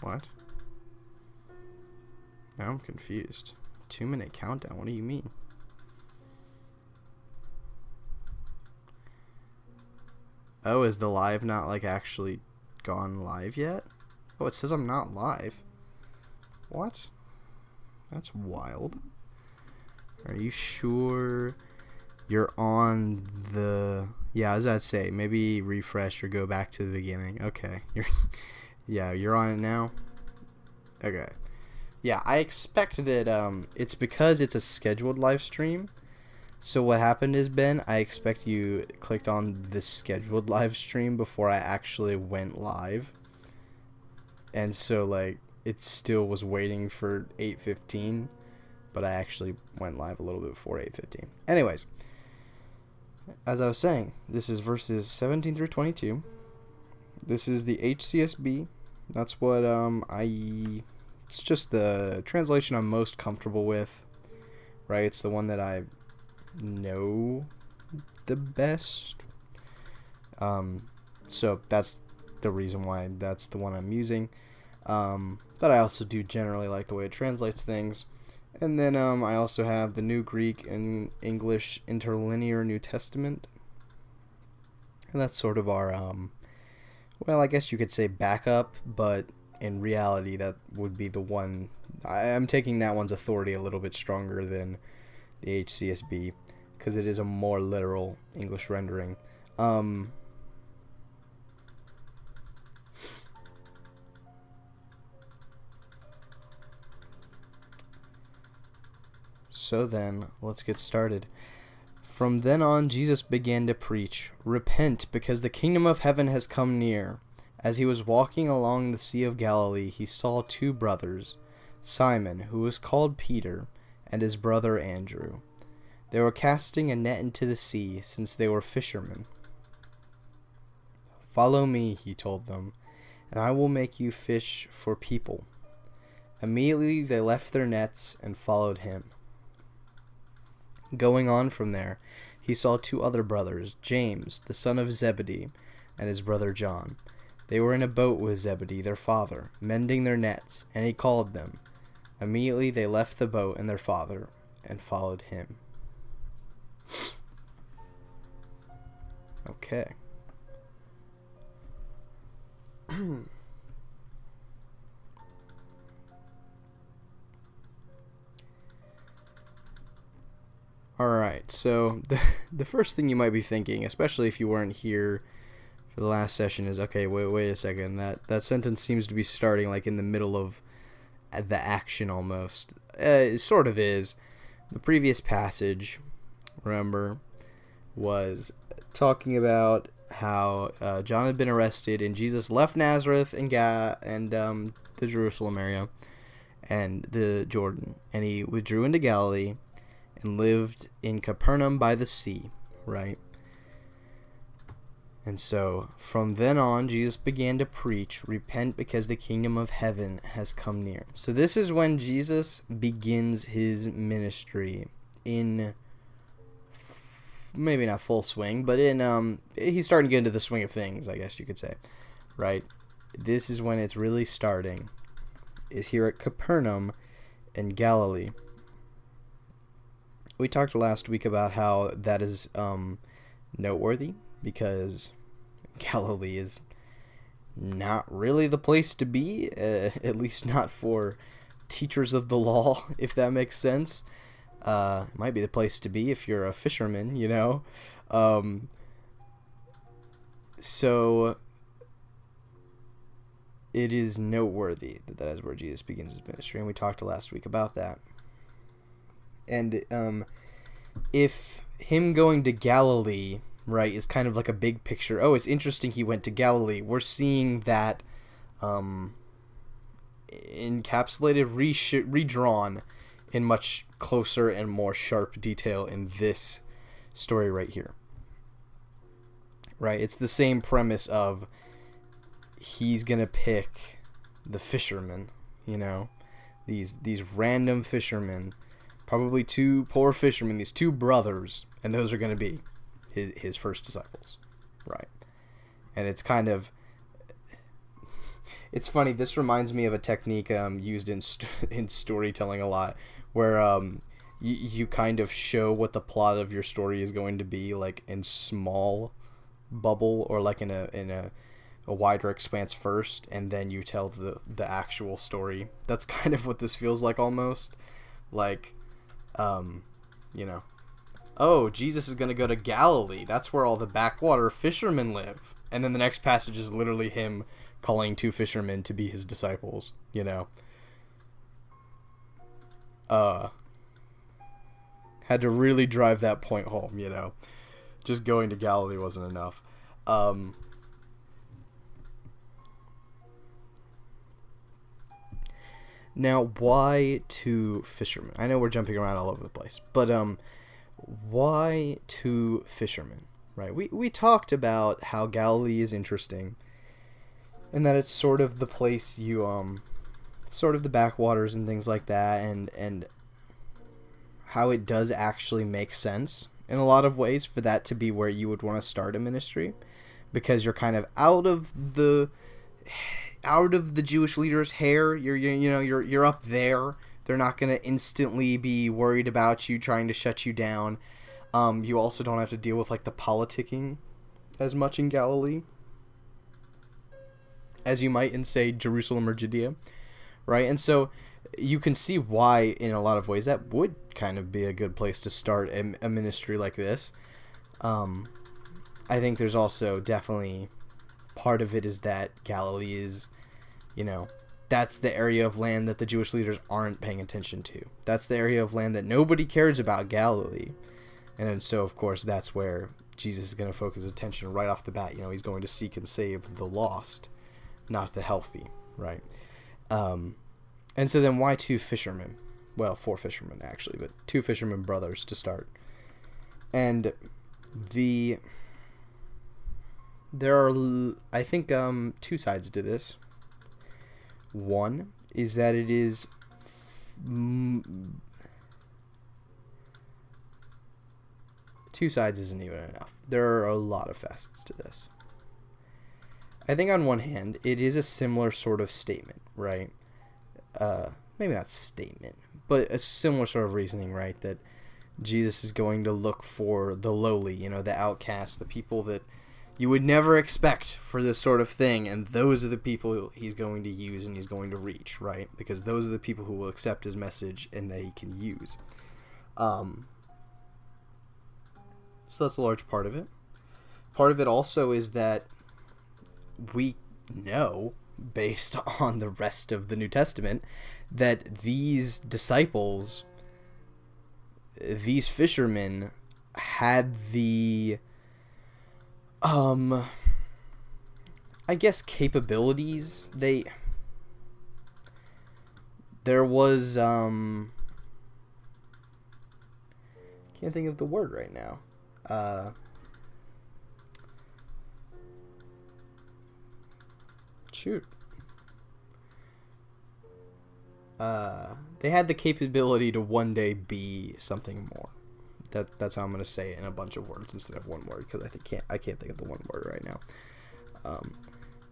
What? Now I'm confused. 2-minute countdown. What do you mean? Oh, is the live not like actually gone live yet? Oh, it says I'm not live. What? That's wild. Are you sure you're on the... Yeah, as I'd say, maybe refresh or go back to the beginning. Okay. You're on it now? Okay. Yeah, I expect that it's because it's a scheduled live stream. So what happened is, Ben, I expect you clicked on the scheduled live stream before I actually went live. And so, like, it still was waiting for 8:15, but I actually went live a little bit before 8:15. Anyways, as I was saying, this is verses 17 through 22. This is the HCSB. That's what it's just the translation I'm most comfortable with, right? It's the one that I know the best. So that's the reason why that's the one I'm using. But I also do generally like the way it translates things. And then I also have the New Greek and English Interlinear New Testament. And that's sort of our, well, I guess you could say backup, but in reality that would be the one. I'm taking that one's authority a little bit stronger than the HCSB, because it is a more literal English rendering. So then, let's get started. From then on, Jesus began to preach, "Repent, because the kingdom of heaven has come near." As he was walking along the Sea of Galilee, he saw two brothers, Simon, who was called Peter, and his brother Andrew. They were casting a net into the sea, since they were fishermen. "Follow me," he told them, "and I will make you fish for people." Immediately they left their nets and followed him. Going on from there, he saw two other brothers, James, the son of Zebedee, and his brother John. They were in a boat with Zebedee, their father, mending their nets, and he called them. Immediately they left the boat and their father and followed him. Okay. Alright, so the first thing you might be thinking, especially if you weren't here for the last session, is, okay, wait a second, that sentence seems to be starting like in the middle of the action almost. It sort of is. The previous passage, remember, was talking about how John had been arrested and Jesus left Nazareth and the Jerusalem area and the Jordan, and he withdrew into Galilee and lived in Capernaum by the sea, right? And so, from then on, Jesus began to preach, "Repent, because the kingdom of heaven has come near." So this is when Jesus begins his ministry in, maybe not full swing, but he's starting to get into the swing of things, I guess you could say, right? This is when it's really starting, is here at Capernaum in Galilee. We talked last week about how that is noteworthy, because Galilee is not really the place to be, at least not for teachers of the law, if that makes sense. It might be the place to be if you're a fisherman, you know. So it is noteworthy that is where Jesus begins his ministry, and we talked last week about that. And if him going to Galilee, right, is kind of like a big picture. Oh, it's interesting he went to Galilee. We're seeing that encapsulated, redrawn in much closer and more sharp detail in this story right here. Right? It's the same premise of he's going to pick the fishermen, you know, these random fishermen, probably two poor fishermen, these two brothers, and those are going to be his first disciples, right? And it's kind of, It's funny. This reminds me of a technique used in in storytelling a lot, where you kind of show what the plot of your story is going to be, like in small bubble, or like in a wider expanse first, and then you tell the actual story. That's kind of what this feels like almost. Like, you know, oh, Jesus is going to go to Galilee. That's where all the backwater fishermen live. And then the next passage is literally him calling 2 fishermen to be his disciples, you know. Had to really drive that point home, you know. Just going to Galilee wasn't enough. Now, why 2 fishermen? I know we're jumping around all over the place, but why 2 fishermen? Right? We talked about how Galilee is interesting, and that it's sort of the place you sort of the backwaters and things like that, and how it does actually make sense in a lot of ways for that to be where you would want to start a ministry, because you're kind of out of the Jewish leaders' hair. You're up there. They're not going to instantly be worried about you, trying to shut you down. You also don't have to deal with like the politicking as much in Galilee as you might in, say, Jerusalem or Judea, right? And so you can see why in a lot of ways that would kind of be a good place to start a ministry like this. I think there's also definitely part of it is that Galilee is, that's the area of land that the Jewish leaders aren't paying attention to. That's the area of land that nobody cares about, Galilee. And so, of course, that's where Jesus is going to focus attention right off the bat. He's going to seek and save the lost, not the healthy, right? And so then why 2 fishermen? Well, 4 fishermen, actually, but 2 fishermen brothers to start. And there are, I think, 2 sides to this. One is that it is 2 sides isn't even enough. There are a lot of facets to this. I think on one hand, it is a similar sort of statement, right? Maybe not statement, but a similar sort of reasoning, right? That Jesus is going to look for the lowly, the outcasts, the people that you would never expect for this sort of thing, and those are the people he's going to use and he's going to reach, right? Because those are the people who will accept his message and that he can use. So that's a large part of it. Part of it also is that we know, based on the rest of the New Testament, that these disciples, these fishermen, had the, I guess, capabilities. There was, can't think of the word right now. Shoot. They had the capability to one day be something more. That's how I'm gonna say it in a bunch of words instead of one word, because I can't think of the one word right now.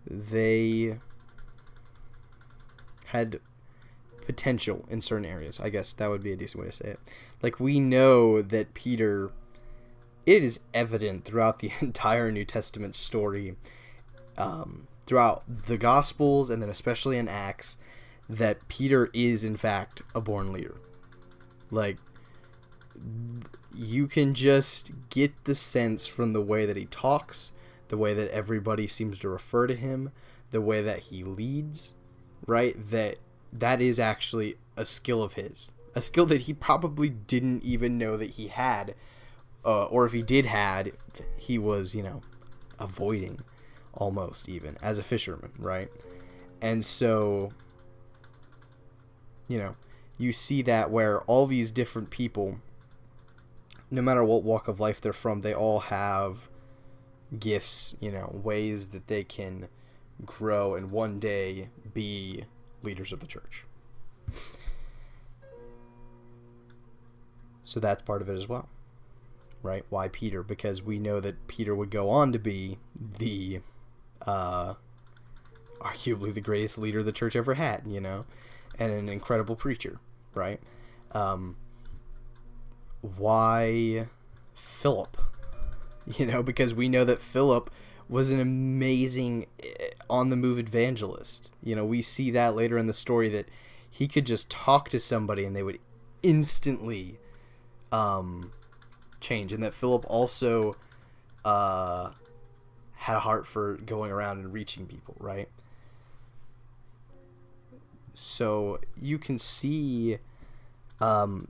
They had potential in certain areas. I guess that would be a decent way to say it. Like, we know that Peter, it is evident throughout the entire New Testament story, throughout the Gospels and then especially in Acts, that Peter is in fact a born leader. Like, you can just get the sense from the way that he talks, the way that everybody seems to refer to him, the way that he leads, right? That is actually a skill of his. A skill that he probably didn't even know that he had. Or if he did had, he was, avoiding almost even as a fisherman, right? And so, you see that where all these different people, no matter what walk of life they're from, they all have gifts, ways that they can grow and one day be leaders of the church. So that's part of it as well, right? Why Peter? Because we know that Peter would go on to be the, arguably arguably the greatest leader the church ever had, you know, and an incredible preacher, right? Why Philip? You know, because we know that Philip was an amazing on-the-move evangelist. You know, we see that later in the story that he could just talk to somebody and they would instantly change, and that Philip also had a heart for going around and reaching people, right? So you can see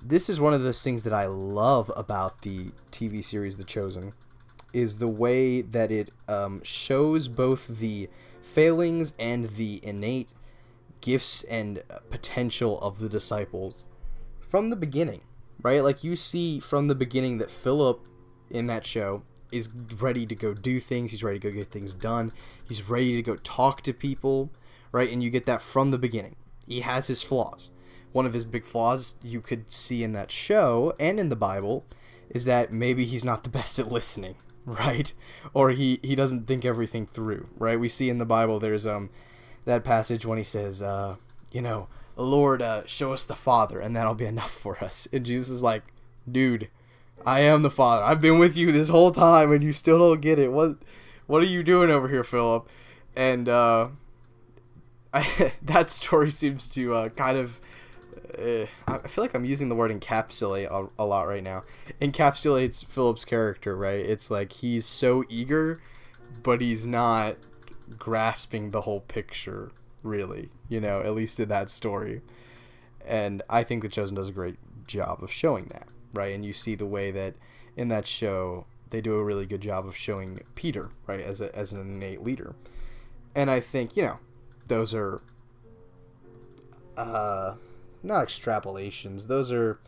this is one of those things that I love about the TV series The Chosen, is the way that it shows both the failings and the innate gifts and potential of the disciples from the beginning, right? Like, you see from the beginning that Philip in that show is ready to go do things. He's ready to go get things done. He's ready to go talk to people, right? And you get that from the beginning. He has his flaws. One of his big flaws you could see in that show and in the Bible is that maybe he's not the best at listening, right? Or he doesn't think everything through, right? We see in the Bible there's that passage when he says, you know, Lord, show us the Father, and that'll be enough for us. And Jesus is like, dude, I am the Father. I've been with you this whole time, and you still don't get it. What are you doing over here, Philip? And that story seems to kind of... I feel like I'm using the word encapsulate a lot right now. Encapsulates Philip's character, right? It's like he's so eager, but he's not grasping the whole picture, really, you know, at least in that story. And I think The Chosen does a great job of showing that, right? And you see the way that in that show they do a really good job of showing Peter, right, as an innate leader. And I think, you know, those are not extrapolations, those are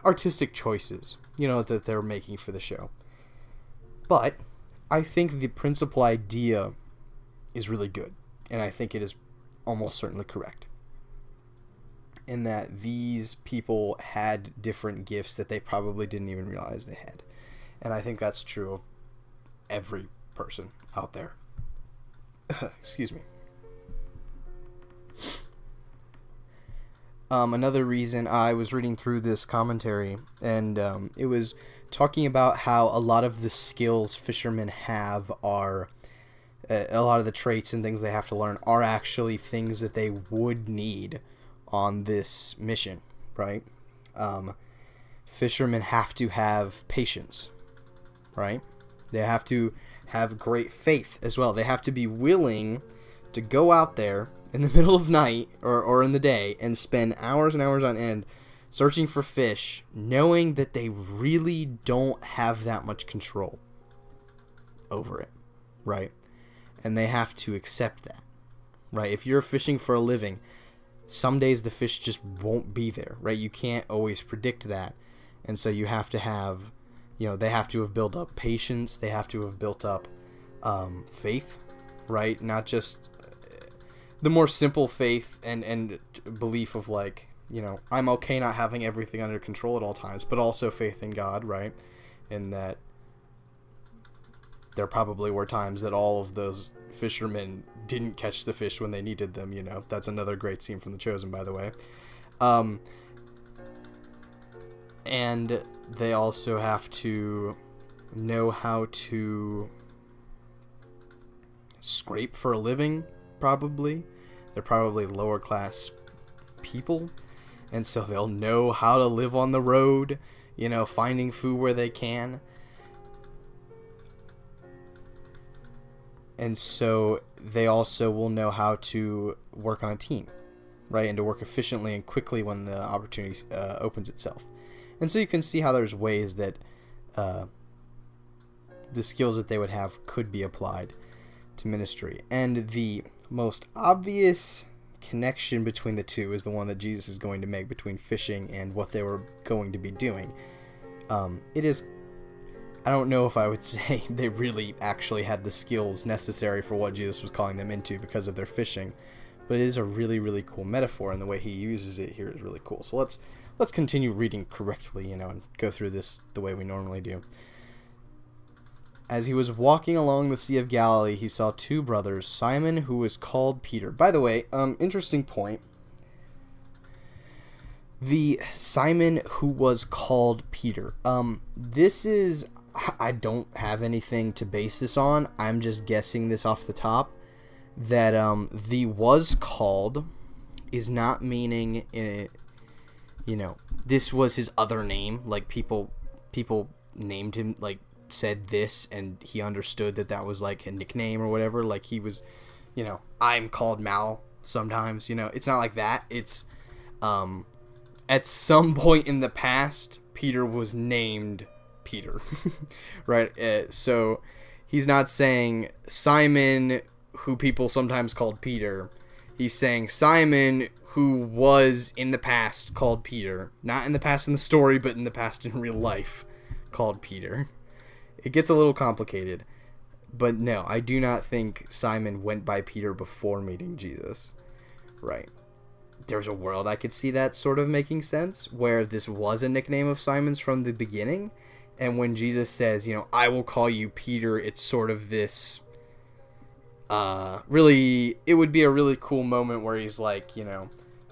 artistic choices, you know, that they're making for the show. But I think the principal idea is really good, and I think it is almost certainly correct, in that these people had different gifts that they probably didn't even realize they had. And I think that's true of every person out there. Excuse me. Another reason, I was reading through this commentary, and it was talking about how a lot of the skills fishermen have are, a lot of the traits and things they have to learn are actually things that they would need on this mission, right? Fishermen have to have patience, right? They have to have great faith as well. They have to be willing to go out there in the middle of night or in the day and spend hours and hours on end searching for fish, knowing that they really don't have that much control over it, right? And they have to accept that, right? If you're fishing for a living, some days the fish just won't be there, right? You can't always predict that. And so you have to have, you know, they have to have built up patience. They have to have built up faith, right? Not just the more simple faith and belief of, like, you know, I'm okay not having everything under control at all times, but also faith in God, right? In that there probably were times that all of those fishermen didn't catch the fish when they needed them, you know. That's another great scene from The Chosen, by the way. And they also have to know how to scrape for a living, probably. They're probably lower class people, and so they'll know how to live on the road, you know, finding food where they can. And so they also will know how to work on a team, right? And to work efficiently and quickly when the opportunity opens itself. And so you can see how there's ways that the skills that they would have could be applied to ministry. And the most obvious connection between the two is the one that Jesus is going to make between fishing and what they were going to be doing. It is, I don't know if I would say they really actually had the skills necessary for what Jesus was calling them into because of their fishing, but it is a really, really cool metaphor, and the way he uses it here is really cool. So let's continue reading correctly, you know, and go through this the way we normally do. As he was walking along the Sea of Galilee, he saw two brothers, Simon, who was called Peter. By the way, interesting point. The Simon who was called Peter. This is, I don't have anything to base this on. I'm just guessing this off the top. That the was called is not meaning, this was his other name. Like people named him, like said this, and he understood that was like a nickname or whatever. Like he was, I'm called Mal sometimes. It's not like that. It's at some point in the past, Peter was named Peter, right? So he's not saying Simon, who people sometimes called Peter. He's saying Simon, who was in the past called Peter. Not in the past in the story, but in the past in real life called Peter. It gets a little complicated. But no, I do not think Simon went by Peter before meeting Jesus. Right. There's a world I could see that sort of making sense, where this was a nickname of Simon's from the beginning, and when Jesus says, I will call you Peter, it's sort of this, really, it would be a really cool moment where he's like,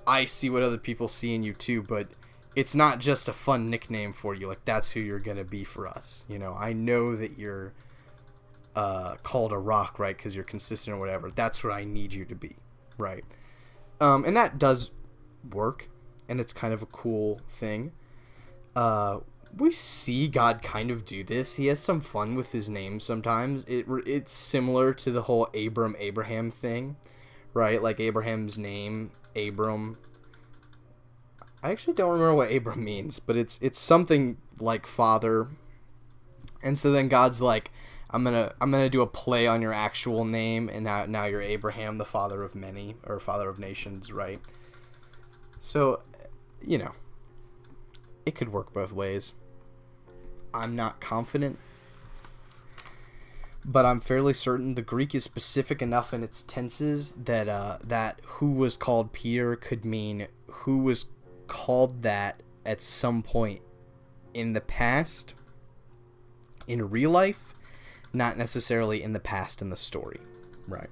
I see what other people see in you too, but it's not just a fun nickname for you, like, that's who you're gonna be for us, I know that you're, called a rock, right, because you're consistent or whatever, that's what I need you to be, right? And that does work, and it's kind of a cool thing. We see God kind of do this. He has some fun with his name sometimes. It's similar to the whole Abraham thing, right? Like Abraham's name, Abram. I actually don't remember what Abram means, but it's something like father. And so then God's like, I'm gonna do a play on your actual name, and now you're Abraham, the father of many, or father of nations, right? So, it could work both ways. I'm not confident, but I'm fairly certain the Greek is specific enough in its tenses that that who was called Peter could mean who was called that at some point in the past, in real life, not necessarily in the past in the story, right?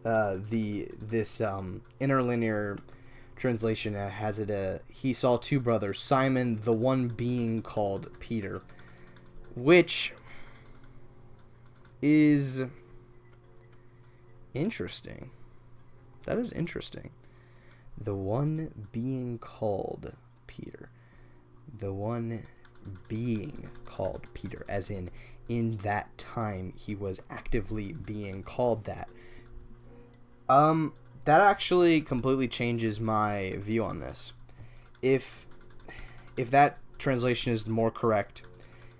This interlinear translation has it. He saw two brothers, Simon, the one being called Peter, which is interesting. That is interesting. The one being called Peter. The one being called Peter, as in that time he was actively being called that. That actually completely changes my view on this. If that translation is more correct,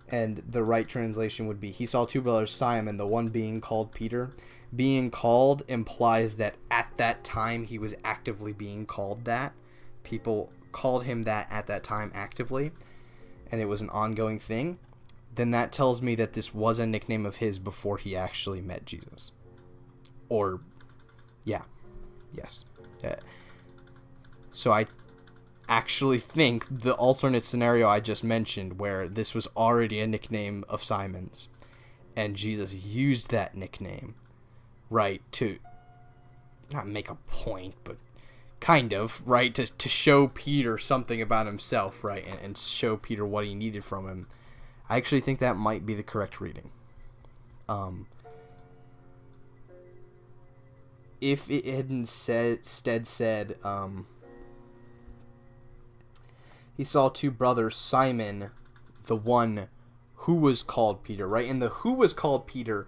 and the right translation would be, he saw two brothers, Simon, the one being called Peter. Being called implies that at that time he was actively being called that. People called him that at that time actively, and it was an ongoing thing. Then that tells me that this was a nickname of his before he actually met Jesus. Or, yeah. Yes. So I actually think the alternate scenario I just mentioned, where this was already a nickname of Simon's, and Jesus used that nickname, right, to not make a point, but kind of, right, to show Peter something about himself, right, and show Peter what he needed from him. I actually think that might be the correct reading. If it had instead said, he saw two brothers, Simon, the one who was called Peter, right? And the who was called Peter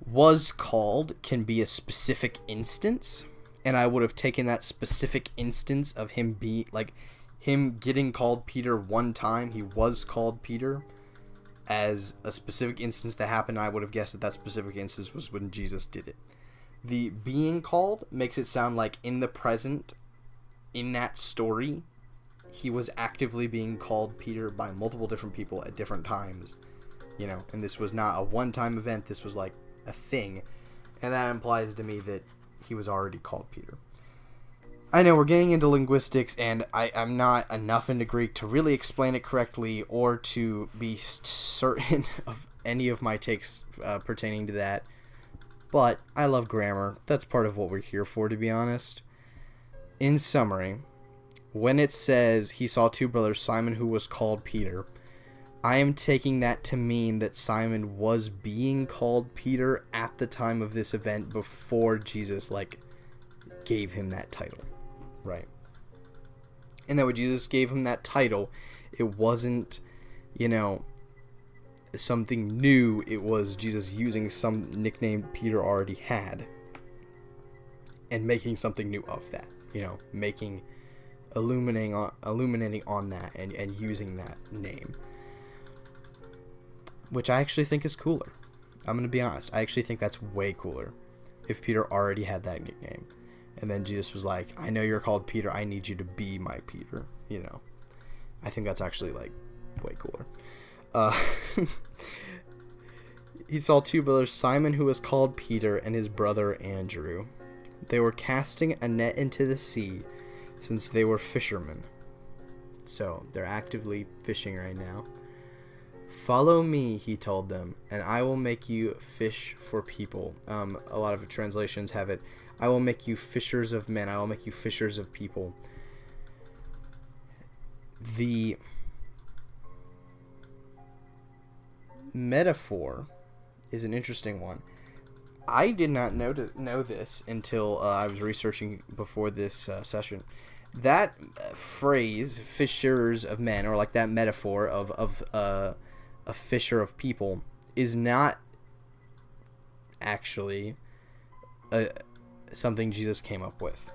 was called can be a specific instance, and I would have taken that specific instance of him getting called Peter one time, he was called Peter, as a specific instance that happened. I would have guessed that specific instance was when Jesus did it. The being called makes it sound like in the present, in that story, he was actively being called Peter by multiple different people at different times, and this was not a one-time event, this was like a thing, and that implies to me that he was already called Peter. I know we're getting into linguistics, and I'm not enough into Greek to really explain it correctly or to be certain of any of my takes pertaining to that. But I love grammar. That's part of what we're here for, to be honest. In summary, when it says he saw two brothers, Simon who was called Peter, I am taking that to mean that Simon was being called Peter at the time of this event before Jesus, gave him that title. Right. And that when Jesus gave him that title, it wasn't, something new. It was Jesus using some nickname Peter already had and making something new of that. Illuminating on that and using that name. Which I actually think is cooler. I'm going to be honest. I actually think that's way cooler if Peter already had that nickname. And then Jesus was like, I know you're called Peter. I need you to be my Peter. I think that's actually, way cooler. He saw two brothers, Simon, who was called Peter, and his brother Andrew. They were casting a net into the sea, since they were fishermen. So, they're actively fishing right now. Follow me, he told them, and I will make you fish for people. A lot of translations have it, I will make you fishers of men. I will make you fishers of people. The metaphor is an interesting one. I did not know this until I was researching before this session. That phrase, fishers of men, or that metaphor of a fisher of people, is not actually something Jesus came up with,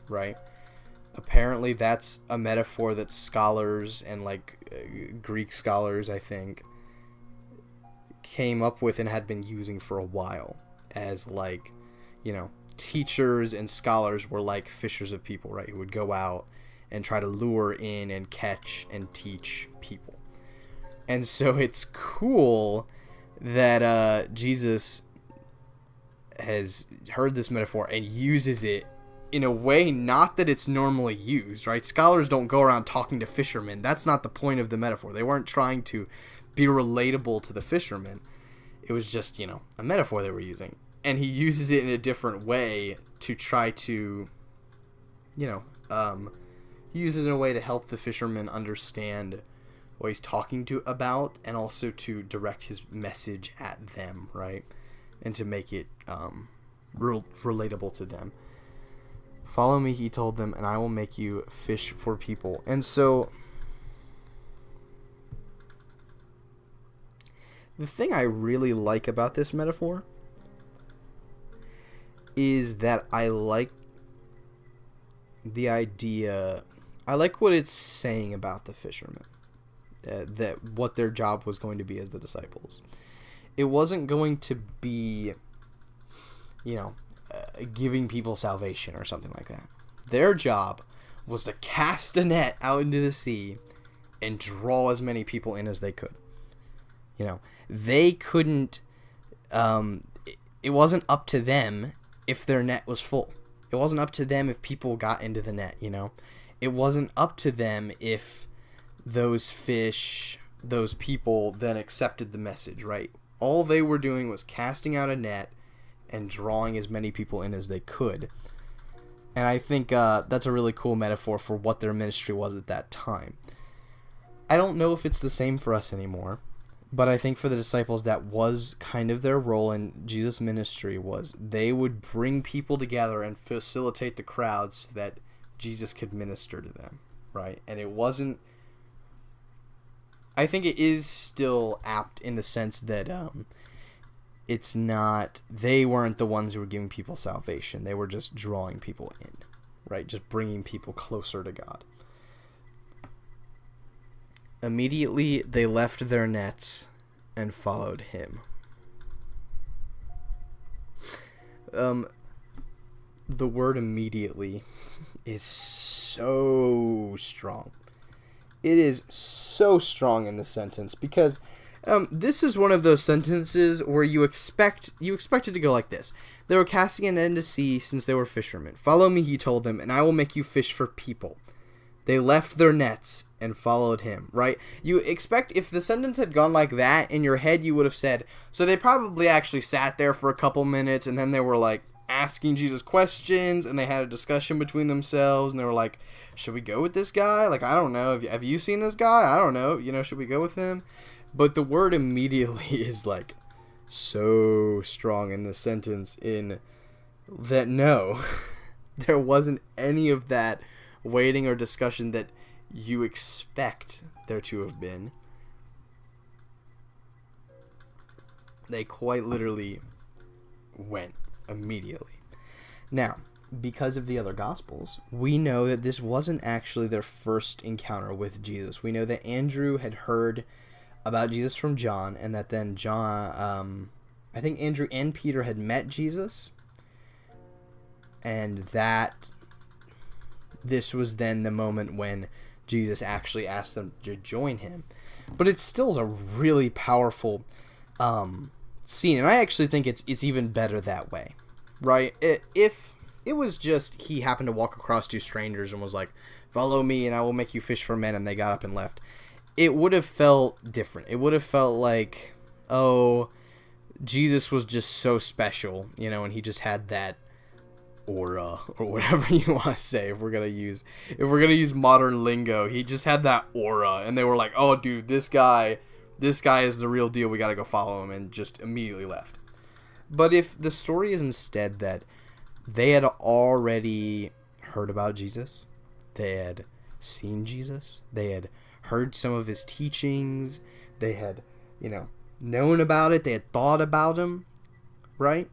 right? Apparently that's a metaphor that scholars and Greek scholars, I think, came up with and had been using for a while as teachers and scholars were fishers of people, right? Who would go out and try to lure in and catch and teach people. And so it's cool that Jesus has heard this metaphor and uses it in a way not that it's normally used, right? Scholars don't go around talking to fishermen. That's not the point of the metaphor. They weren't trying to be relatable to the fishermen. It was just, a metaphor they were using. And he uses it in a different way to try to, he uses it in a way to help the fishermen understand what he's talking about, and also to direct his message at them, right? And to make it relatable to them. Follow me, he told them, and I will make you fish for people. And so the thing I really like about this metaphor is that I like the idea, I like what it's saying about the fishermen, that what their job was going to be as the disciples. It wasn't going to be, giving people salvation or something like that. Their job was to cast a net out into the sea and draw as many people in as they could. They couldn't, it wasn't up to them if their net was full. It wasn't up to them if people got into the net, It wasn't up to them if those fish, those people then accepted the message, right? All they were doing was casting out a net and drawing as many people in as they could. And I think that's a really cool metaphor for what their ministry was at that time. I don't know if it's the same for us anymore, but I think for the disciples that was kind of their role in Jesus' ministry, was they would bring people together and facilitate the crowds so that Jesus could minister to them, right? And it wasn't, I think it is still apt in the sense that it's not, they weren't the ones who were giving people salvation. They were just drawing people in, right? Just bringing people closer to God. Immediately, they left their nets and followed him. The word immediately is so strong. It is so strong in this sentence because This is one of those sentences where you expect it to go like this. They were casting a net into sea since they were fishermen. Follow me, he told them, and I will make you fish for people. They left their nets and followed him, right? You expect, if the sentence had gone like that, in your head you would have said, so they probably actually sat there for a couple minutes, and then they were like asking Jesus questions, and they had a discussion between themselves, and they were like, should we go with this guy? Like, I don't know. Have you seen this guy? I don't know. Should we go with him? But the word immediately is like so strong in the sentence in that no, there wasn't any of that waiting or discussion that you expect there to have been. They quite literally went immediately. Now, because of the other Gospels, we know that this wasn't actually their first encounter with Jesus. We know that Andrew had heard about Jesus from John, and that then John, I think Andrew and Peter had met Jesus, and that this was then the moment when Jesus actually asked them to join him. But it still is a really powerful scene, and I actually think it's even better that way, right? If it was just he happened to walk across two strangers and was like, follow me and I will make you fish for men, and they got up and left, it would have felt different. It would have felt like, oh, Jesus was just so special, and he just had that aura, or whatever you want to say. If we're gonna use modern lingo, he just had that aura, and they were like, oh, dude, this guy is the real deal. We gotta go follow him, and just immediately left. But if the story is instead that they had already heard about Jesus, they had seen Jesus, they had heard some of his teachings, they had, known about it, they had thought about him, right?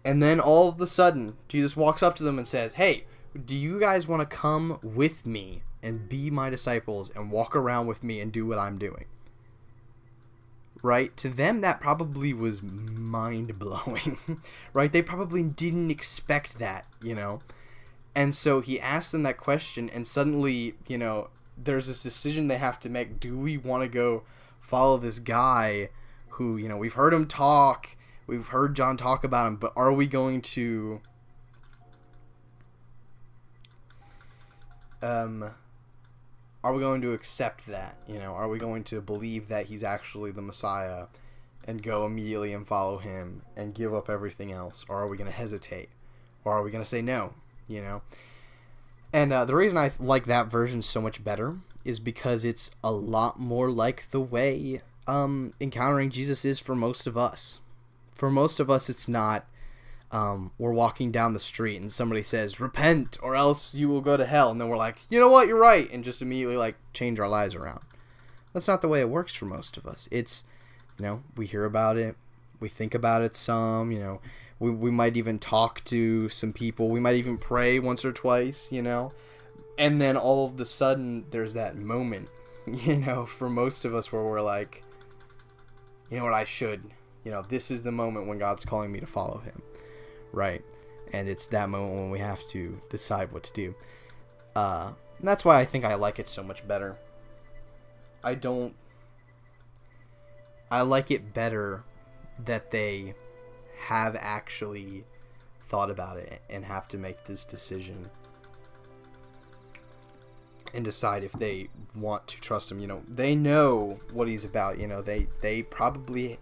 And then all of a sudden, Jesus walks up to them and says, hey, do you guys want to come with me and be my disciples and walk around with me and do what I'm doing? Right? To them, that probably was mind-blowing, right? They probably didn't expect that, And so he asked them that question, and suddenly, there's this decision they have to make. Do we want to go follow this guy who, we've heard him talk, we've heard John talk about him, but are we going to accept that? Are we going to believe that he's actually the Messiah and go immediately and follow him and give up everything else? Or are we going to hesitate? Or are we going to say no? And the reason I like that version so much better is because it's a lot more like the way encountering Jesus is for most of us. For most of us, it's not we're walking down the street and somebody says, repent or else you will go to hell. And then we're like, you know what, you're right. And just immediately change our lives around. That's not the way it works for most of us. It's, we hear about it. We think about it some, we might even talk to some people. We might even pray once or twice, And then all of a sudden, there's that moment, for most of us where we're like, you know what, I should. This is the moment when God's calling me to follow him, right? And it's that moment when we have to decide what to do. And that's why I think I like it so much better. I like it better that they have actually thought about it and have to make this decision and decide if they want to trust him. They know what he's about. They probably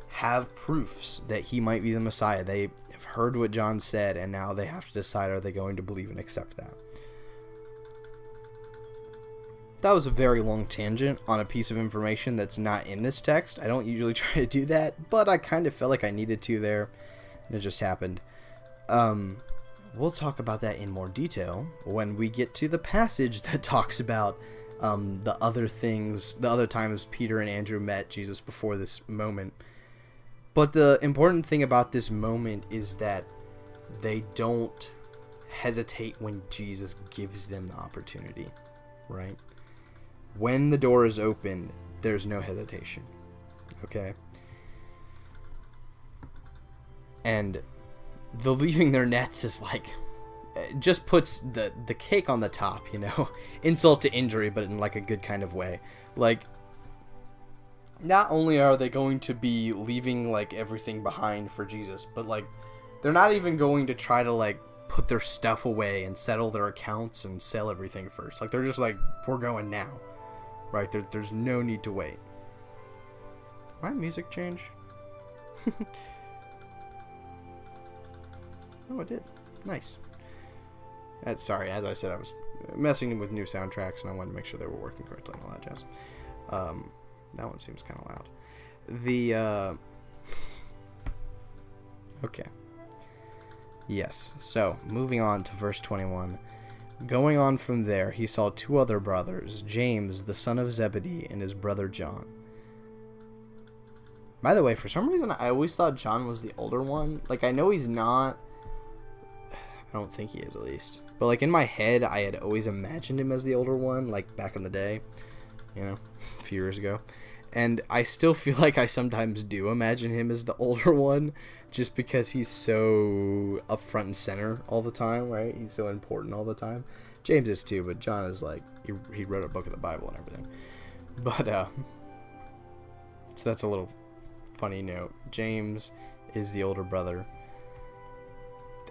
have proofs that he might be the Messiah. They have heard what John said, and now they have to decide, are they going to believe and accept that? That was a very long tangent on a piece of information that's not in this text. I don't usually try to do that, but I kind of felt like I needed to there, and it just happened. We'll talk about that in more detail when we get to the passage that talks about the other times Peter and Andrew met Jesus before this moment. But the important thing about this moment is that they don't hesitate when Jesus gives them the opportunity, right? When the door is open, there's no hesitation, okay? And the leaving their nets is just puts the cake on the top, insult to injury, but in a good kind of way. not only are they going to be leaving like everything behind for Jesus, but like they're not even going to try to like put their stuff away and settle their accounts and sell everything first. Like they're just like, we're going now, right? There's no need to wait. My music change? Oh, it did. Nice. Sorry, as I said, I was messing with new soundtracks and I wanted to make sure they were working correctly and all that jazz. That one seems kind of loud. Okay. Yes. So, moving on to verse 21. Going on from there, he saw two other brothers, James, the son of Zebedee, and his brother John. By the way, for some reason, I always thought John was the older one. Like, I know he's not. I don't think he is, at least. But, like, in my head, I had always imagined him as the older one, like, back in the day. You know, a few years ago. And I still feel like I sometimes do imagine him as the older one, just because he's so up front and center all the time, right? He's so important all the time. James is too, but John is like, he wrote a book of the Bible and everything. But, so that's a little funny note. James is the older brother,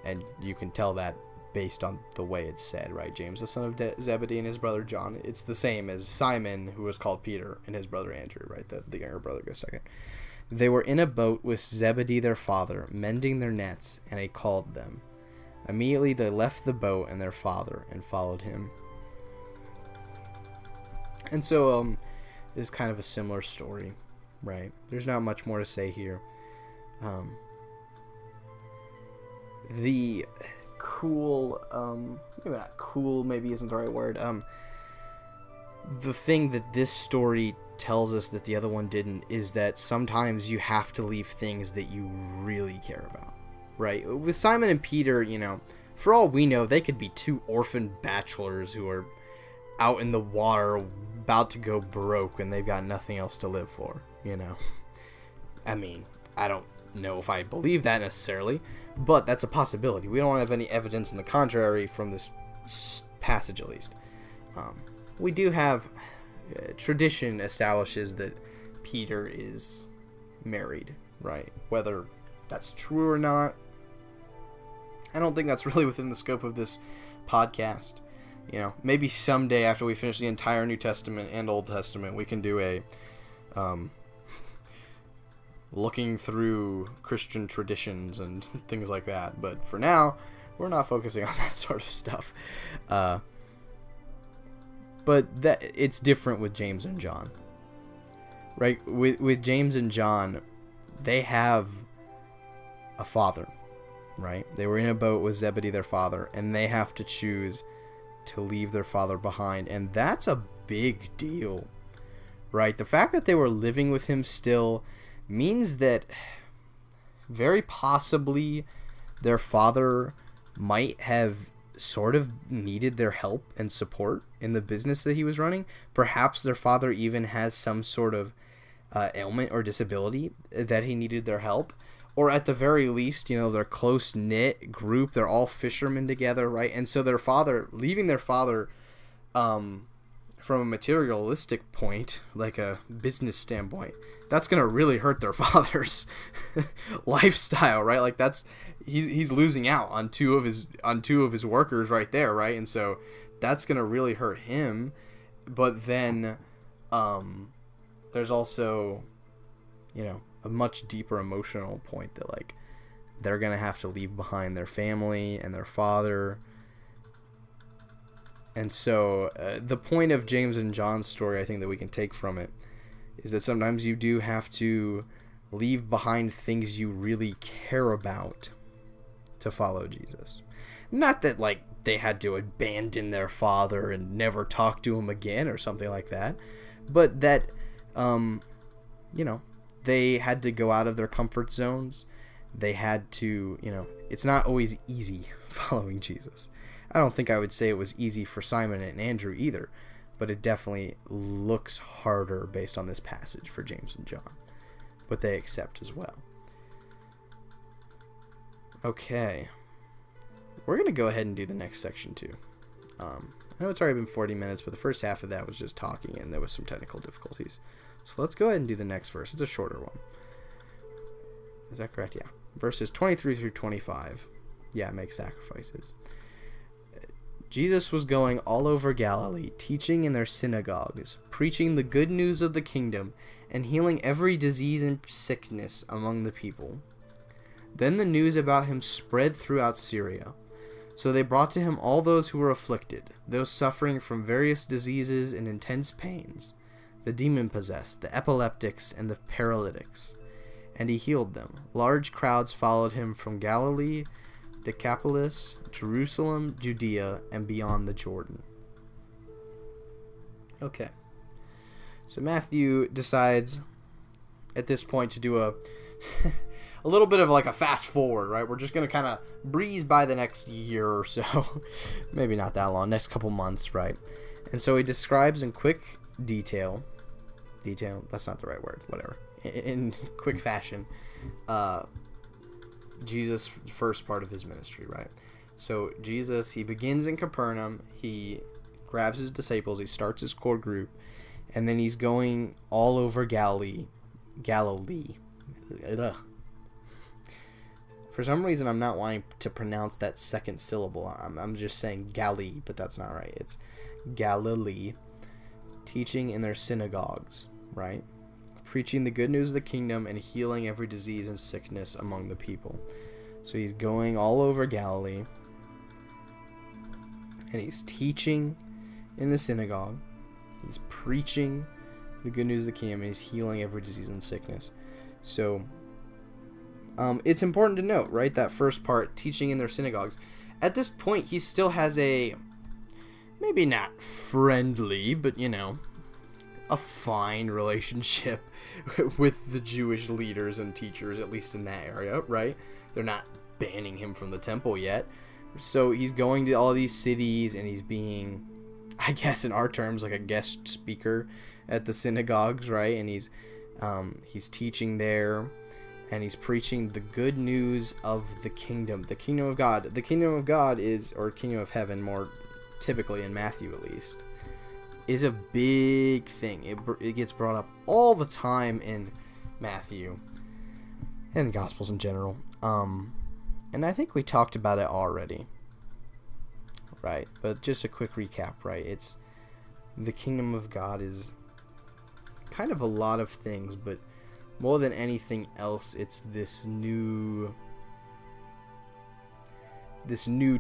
and you can tell that based on the way it's said, right? James, the son of Zebedee, and his brother John. It's the same as Simon, who was called Peter, and his brother Andrew, right? The younger brother goes second. They were in a boat with Zebedee their father, mending their nets, and he called them. Immediately they left the boat and their father and followed him. And so, this is kind of a similar story, right? There's not much more to say here. The cool, maybe not cool, maybe isn't the right word. The thing that this story tells us that the other one didn't is that sometimes you have to leave things that you really care about, right? With Simon and Peter, you know, for all we know, they could be two orphan bachelors who are out in the water about to go broke and they've got nothing else to live for, you know? I mean, I don't know if I believe that necessarily, but that's a possibility. We don't have any evidence in the contrary from this passage, at least. We do have tradition establishes that Peter is married, right? Whether that's true or not, I don't think that's really within the scope of this podcast. You know, maybe someday after we finish the entire New Testament and Old Testament, we can do a looking through Christian traditions and things like that. But for now, we're not focusing on that sort of stuff. But that it's different with James and John, right? With James and John, they have a father, right? They were in a boat with Zebedee, their father, and they have to choose to leave their father behind. And that's a big deal, right? The fact that they were living with him still means that very possibly their father might have sort of needed their help and support in the business that he was running. Perhaps their father even has some sort of ailment or disability that he needed their help. Or at the very least, you know, they're close-knit group. They're all fishermen together, right? And so their father, leaving their father from a materialistic point, like a business standpoint, that's going to really hurt their father's lifestyle, right? Like that's he's losing out on two of his workers right there, right? And so that's going to really hurt him. But then there's also, you know, a much deeper emotional point that like they're going to have to leave behind their family and their father. And so the point of James and John's story, I think that we can take from it, is that sometimes you do have to leave behind things you really care about to follow Jesus. Not that like they had to abandon their father and never talk to him again or something like that, but that you know, they had to go out of their comfort zones. They had to, you know, it's not always easy following Jesus. I don't think I would say it was easy for Simon and Andrew either, but it definitely looks harder based on this passage for James and John. But they accept as well. Okay. We're going to go ahead and do the next section too. I know it's already been 40 minutes, but the first half of that was just talking and there was some technical difficulties. So let's go ahead and do the next verse. It's a shorter one. Is that correct? Yeah. Verses 23 through 25. Yeah, make sacrifices. Jesus was going all over Galilee, teaching in their synagogues, preaching the good news of the kingdom, and healing every disease and sickness among the people. Then the news about him spread throughout Syria. So they brought to him all those who were afflicted, those suffering from various diseases and intense pains, the demon-possessed, the epileptics, and the paralytics. And he healed them. Large crowds followed him from Galilee, Decapolis, Jerusalem, Judea, and beyond the Jordan. Okay. So Matthew decides at this point to do a a little bit of like a fast forward, right? We're just going to kind of breeze by the next year or so. Maybe not that long, next couple months, right? And so he describes in quick detail, that's not the right word, whatever. In quick fashion, Jesus' first part of his ministry, right? So Jesus, he begins in Capernaum, he grabs his disciples, he starts his core group, and then he's going all over Galilee. Ugh. For some reason, I'm not wanting to pronounce that second syllable. I'm just saying Galilee, but that's not right. It's Galilee, teaching in their synagogues, right? Preaching the good news of the kingdom and healing every disease and sickness among the people. So he's going all over Galilee, and he's teaching in the synagogue. He's preaching the good news of the kingdom, and he's healing every disease and sickness. So it's important to note, right, that first part, teaching in their synagogues. At this point, he still has a, maybe not friendly, but, a fine relationship with the Jewish leaders and teachers, at least in that area, right? They're not banning him from the temple yet. So he's going to all these cities, and he's being, I guess in our terms, like a guest speaker at the synagogues, right? And he's teaching there, and he's preaching the good news of the kingdom of God. The kingdom of God is, or kingdom of heaven, more typically in Matthew at least, is a big thing. It gets brought up all the time in Matthew and the Gospels in general. And I think we talked about it already, right? But just a quick recap, right? It's the kingdom of God is kind of a lot of things, but more than anything else, it's this new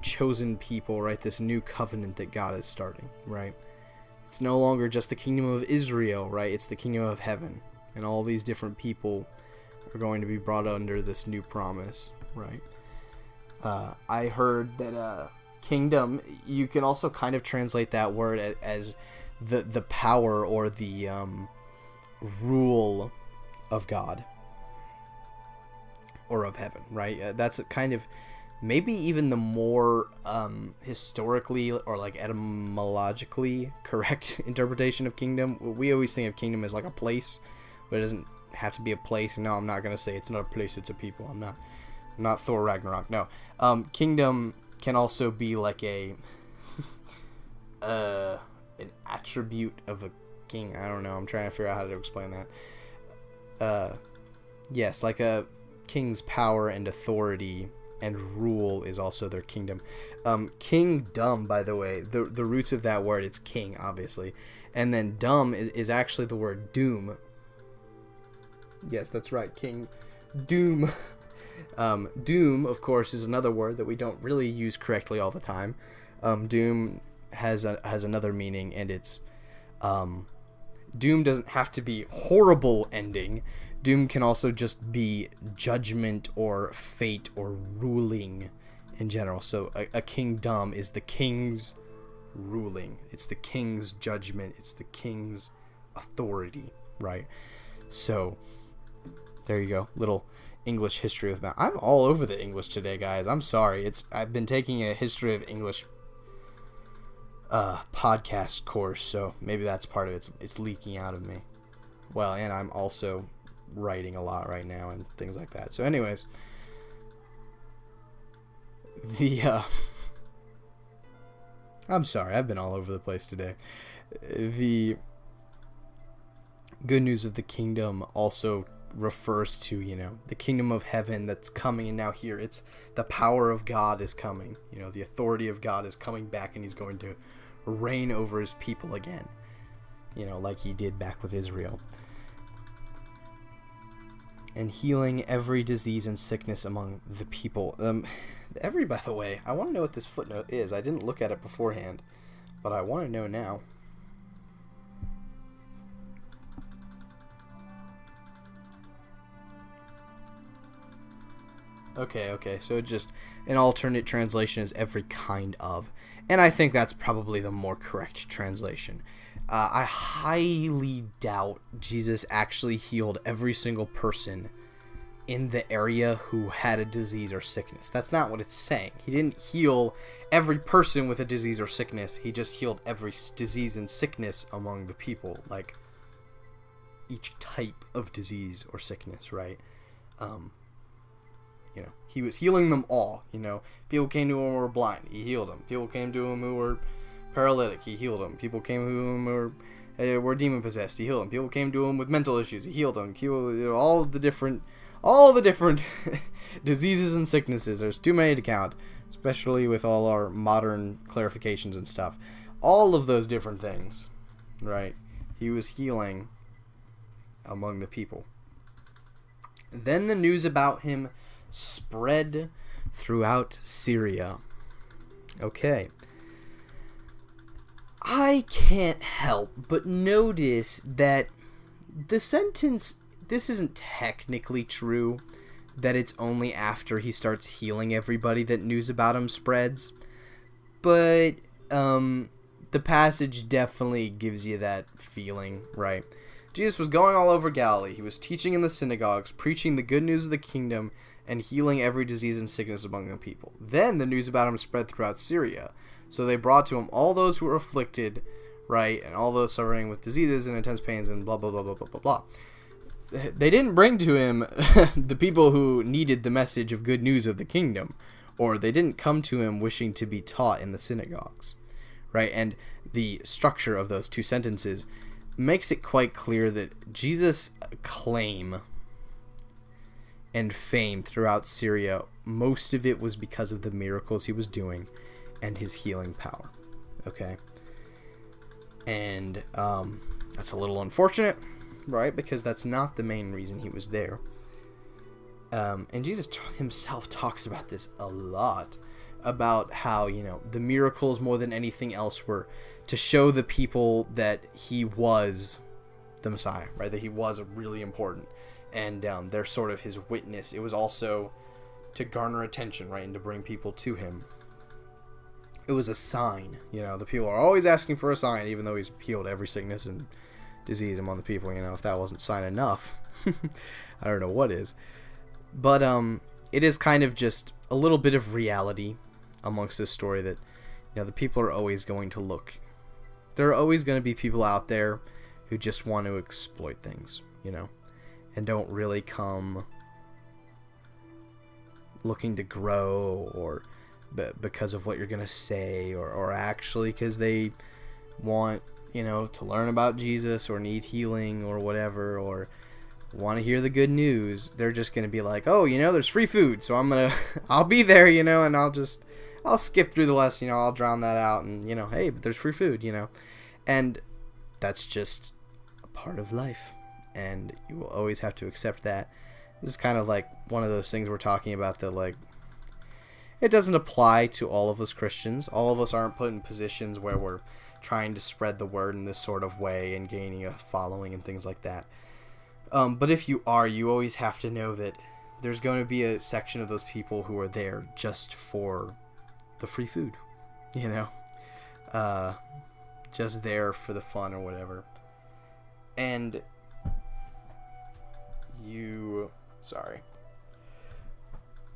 chosen people, right? This new covenant that God is starting, right? It's no longer just the kingdom of Israel, right? It's the kingdom of heaven. And all these different people are going to be brought under this new promise, right? I heard that kingdom, you can also kind of translate that word as the power or the rule of God or of heaven, right? That's a kind of maybe even the more historically or like etymologically correct interpretation of kingdom. We always think of kingdom as like a place, but it doesn't have to be a place. No, I'm not going to say it's not a place, it's a people. I'm not Thor Ragnarok. No. Kingdom can also be like an attribute of a king. I don't know. I'm trying to figure out how to explain that. Yes, like a king's power and authority and rule is also their kingdom. Kingdom, by the way, the roots of that word, it's king, obviously. And then dumb is actually the word doom. Yes, that's right, king. Doom. Doom, of course, is another word that we don't really use correctly all the time. Doom has another meaning, and it's doom doesn't have to be horrible ending. Doom can also just be judgment or fate or ruling in general. So a kingdom is the king's ruling. It's the king's judgment. It's the king's authority, right? So there you go. Little English history with Matt. I'm all over the English today, guys. I'm sorry. I've been taking a history of English podcast course, so maybe that's part of it. It's leaking out of me. Well, and I'm also writing a lot right now and things like that. So anyways, I'm sorry, I've been all over the place today. good news of the kingdom also refers to, the kingdom of heaven that's coming and now here. It's the power of God is coming. The authority of God is coming back, and he's going to reign over his people again, like he did back with Israel. And healing every disease and sickness among the people. By the way, I want to know what this footnote is. I didn't look at it beforehand, but I want to know now. Okay, so just an alternate translation is every kind of. And I think that's probably the more correct translation. I highly doubt Jesus actually healed every single person in the area who had a disease or sickness. That's not what it's saying. He didn't heal every person with a disease or sickness. He just healed every disease and sickness among the people, like each type of disease or sickness, right? He was healing them all. People came to him who were blind, he healed them. People came to him who were paralytic, he healed them. People came to him who were demon possessed, he healed them. People came to him with mental issues, he healed them. People, all the different diseases and sicknesses. There's too many to count, especially with all our modern clarifications and stuff. All of those different things, right? He was healing among the people. Then the news about him spread throughout Syria. Okay. I can't help but notice that the sentence, this isn't technically true, that it's only after he starts healing everybody that news about him spreads, but the passage definitely gives you that feeling, right? Jesus was going all over Galilee. He was teaching in the synagogues, preaching the good news of the kingdom, and healing every disease and sickness among the people. Then the news about him spread throughout Syria. So they brought to him all those who were afflicted, right, and all those suffering with diseases and intense pains and blah, blah, blah, blah, blah, blah, blah. They didn't bring to him the people who needed the message of good news of the kingdom, or they didn't come to him wishing to be taught in the synagogues, right? And the structure of those two sentences makes it quite clear that Jesus' claim and fame throughout Syria, most of it was because of the miracles he was doing and his healing power. Okay? And that's a little unfortunate, right? Because that's not the main reason he was there. And Jesus himself talks about this a lot, about how, the miracles more than anything else were to show the people that he was the Messiah, right? That he was really important. And they're sort of his witness. It was also to garner attention, right? And to bring people to him. It was a sign. The people are always asking for a sign, even though he's healed every sickness and disease among the people. If that wasn't sign enough, I don't know what is. But it is kind of just a little bit of reality amongst this story that, the people are always going to look. There are always going to be people out there who just want to exploit things, and don't really come looking to grow or because of what you're going to say or actually because they want, to learn about Jesus or need healing or whatever, or want to hear the good news. They're just going to be like, oh, there's free food, so I'll be there, and I'll skip through the lesson, I'll drown that out, and, hey, but there's free food, and that's just a part of life, and you will always have to accept that. This is kind of like one of those things we're talking about that, like, it doesn't apply to all of us Christians. All of us aren't put in positions where we're trying to spread the word in this sort of way and gaining a following and things like that. But if you are, you always have to know that there's going to be a section of those people who are there just for the free food, just there for the fun or whatever. And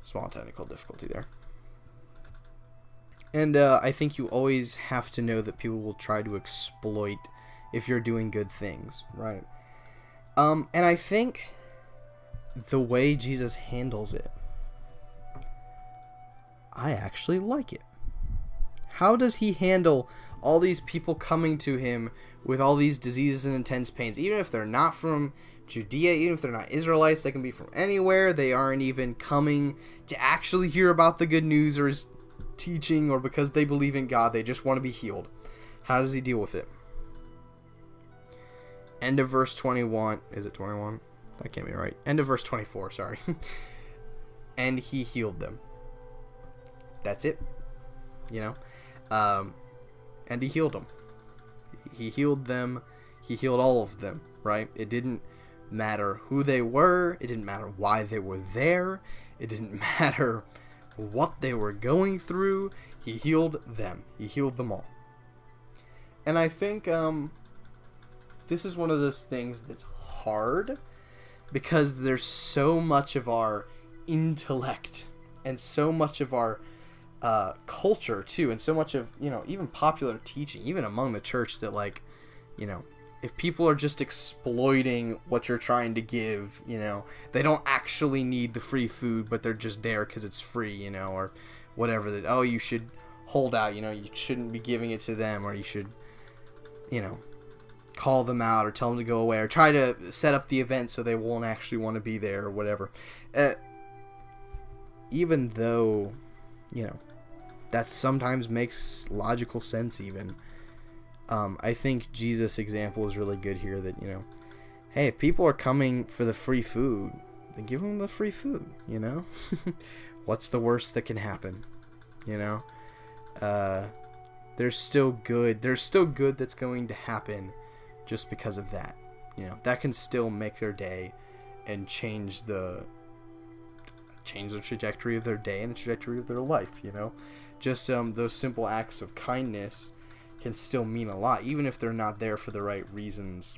small technical difficulty there. And I think you always have to know that people will try to exploit if you're doing good things, right? And I think the way Jesus handles it, I actually like it. How does he handle all these people coming to him with all these diseases and intense pains, even if they're not from Judea, even if they're not Israelites, they can be from anywhere. They aren't even coming to actually hear about the good news or his teaching, or because they believe in God. They just want to be healed. How does he deal with it? End of verse 21. Is it 21? That can't be right. End of verse 24, sorry. And he healed them. That's it. And he healed them. He healed them. He healed all of them, right? It didn't matter who they were. It didn't matter why they were there. It didn't matter what they were going through. He healed them. He healed them all. And I think this is one of those things that's hard, because there's so much of our intellect and so much of our culture too, and so much of, even popular teaching, even among the church, that if people are just exploiting what you're trying to give, they don't actually need the free food, but they're just there because it's free, or whatever, that, oh, you should hold out, you shouldn't be giving it to them, or you should, call them out or tell them to go away, or try to set up the event so they won't actually want to be there, or whatever. Even though, that sometimes makes logical sense even. I think Jesus' example is really good here, that, hey, if people are coming for the free food, then give them the free food, What's the worst that can happen, There's still good that's going to happen just because of that. That can still make their day and change the trajectory of their day and the trajectory of their life, Just those simple acts of kindness can still mean a lot, even if they're not there for the right reasons,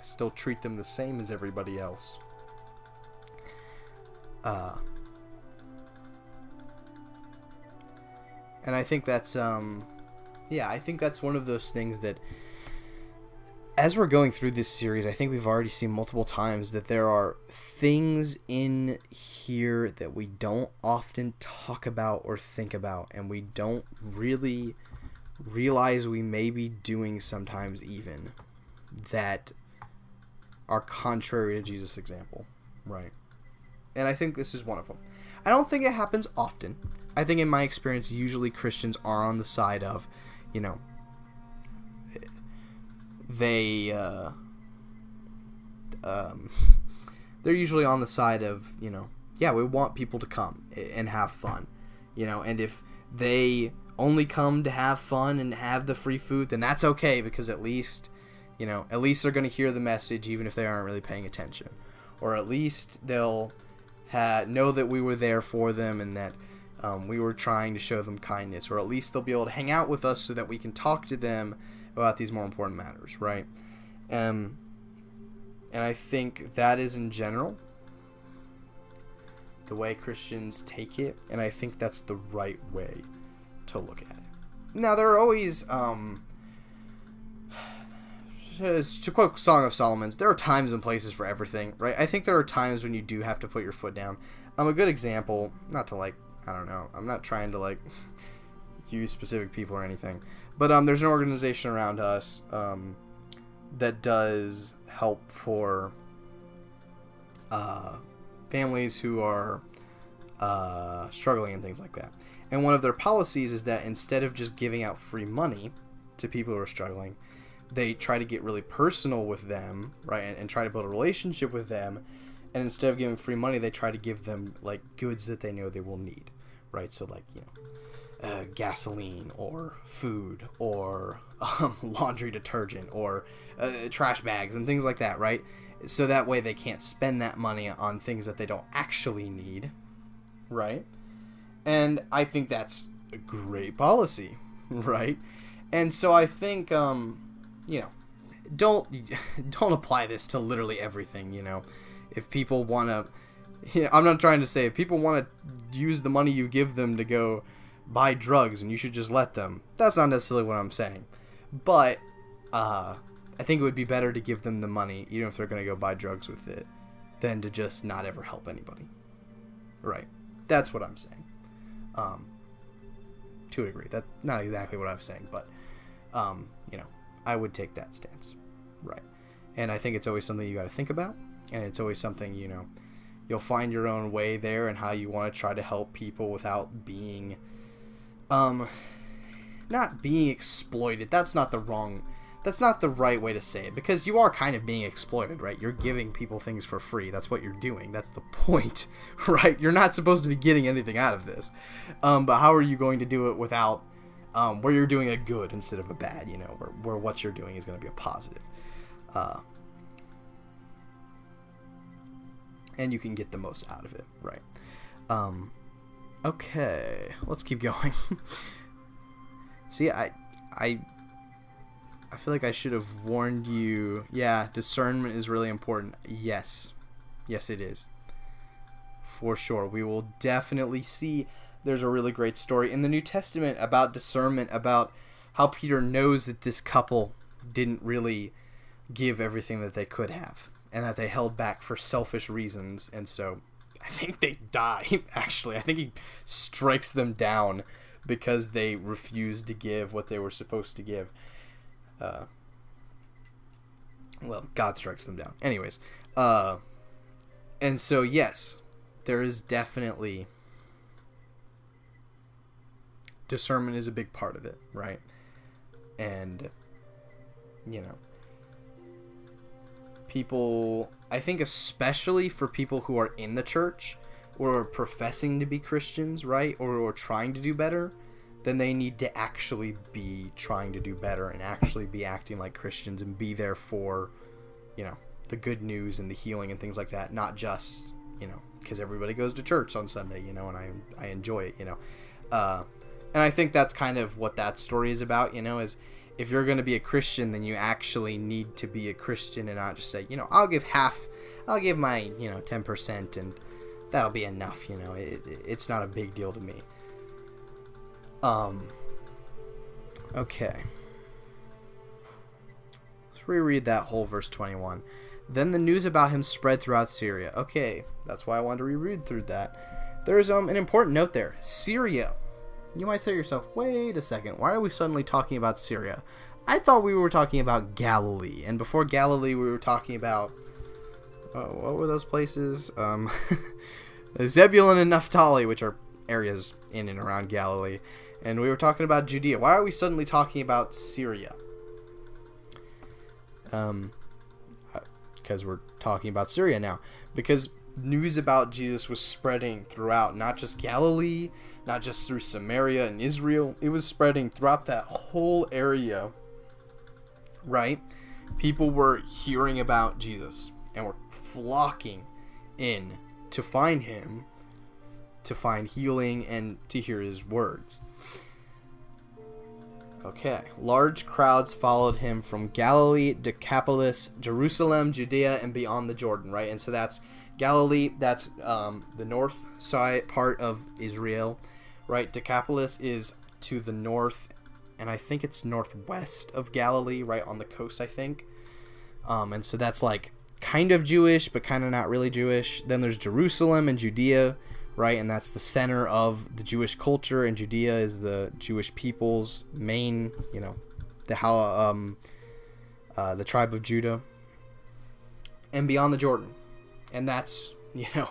Still treat them the same as everybody else. And I think that's I think that's one of those things that, as we're going through this series, I think we've already seen multiple times that there are things in here that we don't often talk about or think about, and we don't really realize we may be doing sometimes even, that are contrary to Jesus' example, right? And I think this is one of them. I don't think it happens often. I think in my experience, usually Christians are on the side of, they're usually on the side of, we want people to come and have fun, and if they only come to have fun and have the free food, then that's okay, because at least they're going to hear the message even if they aren't really paying attention, or at least they'll know that we were there for them and that we were trying to show them kindness, or at least they'll be able to hang out with us so that we can talk to them about these more important matters, right? And I think that is, in general, the way Christians take it, and I think that's the right way to look at it. Now, there are always, to quote Song of Solomon's, there are times and places for everything, right? I think there are times when you do have to put your foot down. A good example, not to I'm not trying to use specific people or anything, but there's an organization around us that does help for families who are struggling and things like that. And one of their policies is that instead of just giving out free money to people who are struggling, they try to get really personal with them, right, and try to build a relationship with them. And instead of giving free money, they try to give them goods that they know they will need, right? So gasoline or food or laundry detergent or trash bags and things like that, right? So that way they can't spend that money on things that they don't actually need, right? And I think that's a great policy, right? And so I think, don't apply this to literally everything, If people want to, I'm not trying to say, if people want to use the money you give them to go buy drugs and you should just let them, that's not necessarily what I'm saying. But I think it would be better to give them the money, even if they're going to go buy drugs with it, than to just not ever help anybody. Right. That's what I'm saying. To a degree. That's not exactly what I'm saying, but, I would take that stance, right? And I think it's always something you got to think about, and it's always something, you know, you'll find your own way there and how you want to try to help people without being, not being exploited. That's not the right way to say it, because you are kind of being exploited, right? You're giving people things for free. That's what you're doing. That's the point, right? You're not supposed to be getting anything out of this. But how are you going to do it without, where you're doing a good instead of a bad, you know, where what you're doing is going to be a positive. And you can get the most out of it, right? Okay, let's keep going. See, I feel like I should have warned you. Yeah, discernment is really important. Yes, it is. For sure. We will definitely see there's a really great story in the New Testament about discernment, about how Peter knows that this couple didn't really give everything that they could have, and that they held back for selfish reasons. And so I think they die, actually. I think he strikes them down because they refused to give what they were supposed to give. Well, God strikes them down. Anyways, and so, yes, there is definitely... discernment is a big part of it, right? And, you know, people, I think especially for people who are in the church or are professing to be Christians, right, or trying to do better, then they need to actually be trying to do better and actually be acting like Christians and be there for, you know, the good news and the healing and things like that, not just, you know, because everybody goes to church on Sunday, you know, and I enjoy it, you know. And I think that's kind of what that story is about, you know, is if you're going to be a Christian, then you actually need to be a Christian and not just say, you know, I'll give my, you know, 10% and that'll be enough, you know. It's not a big deal to me. Okay. Let's reread that whole verse 21. Then the news about him spread throughout Syria. Okay, that's why I wanted to reread through that. There's an important note there. Syria. You might say to yourself, wait a second, why are we suddenly talking about Syria? I thought we were talking about Galilee, and before Galilee we were talking about, what were those places? Zebulun and Naphtali, which are areas in and around Galilee, and we were talking about Judea. Why are we suddenly talking about Syria? Because we're talking about Syria now, because news about Jesus was spreading throughout, not just Galilee, not just through Samaria and Israel. It was spreading throughout that whole area, right? People were hearing about Jesus and were flocking in to find him, to find healing, and to hear his words. Okay. Large crowds followed him from Galilee, Decapolis, Jerusalem, Judea, and beyond the Jordan, right? And so that's Galilee, that's the north side part of Israel, right? Decapolis is to the north, and I think it's northwest of Galilee, right on the coast, I think. And so that's like kind of Jewish, but kind of not really Jewish. Then there's Jerusalem and Judea, right? And that's the center of the Jewish culture, and Judea is the Jewish people's main, you know, the tribe of Judah. And beyond the Jordan. And that's, you know,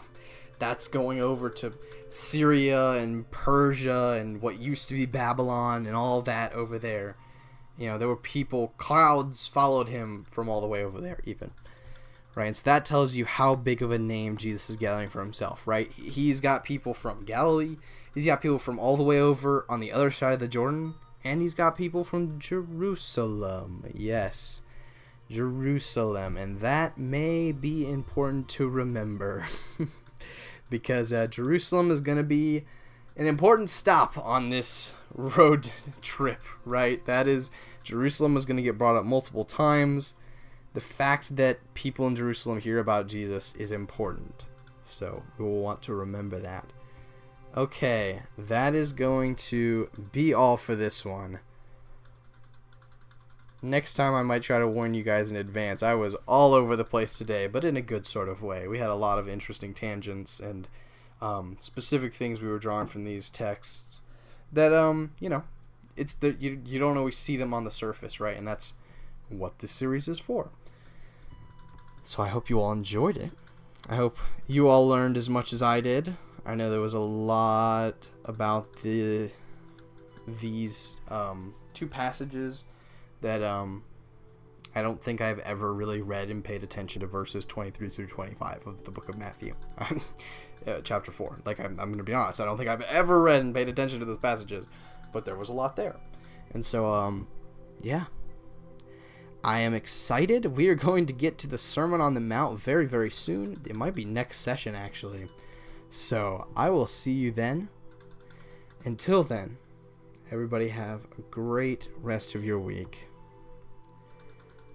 that's going over to Syria and Persia and what used to be Babylon and all that over there. You know, there were people, crowds followed him from all the way over there even. Right? And so that tells you how big of a name Jesus is gathering for himself, right? He's got people from Galilee. He's got people from all the way over on the other side of the Jordan. And he's got people from Jerusalem. Yes. Jerusalem, and that may be important to remember because Jerusalem is going to be an important stop on this road trip, right? That is, Jerusalem is going to get brought up multiple times. The fact that people in Jerusalem hear about Jesus is important, so we will want to remember that. Okay, that is going to be all for this one. Next time I might try to warn you guys in advance. I was all over the place today, but in a good sort of way. We had a lot of interesting tangents and specific things we were drawing from these texts that, you know, it's you don't always see them on the surface, right? And that's what this series is for. So I hope you all enjoyed it. I hope you all learned as much as I did. I know there was a lot about these two passages that I don't think I've ever really read and paid attention to verses 23 through 25 of the book of Matthew. Chapter 4. Like, I'm going to be honest, I don't think I've ever read and paid attention to those passages, but there was a lot there. And so, yeah. I am excited. We are going to get to the Sermon on the Mount very, very soon. It might be next session, actually. So, I will see you then. Until then, everybody have a great rest of your week.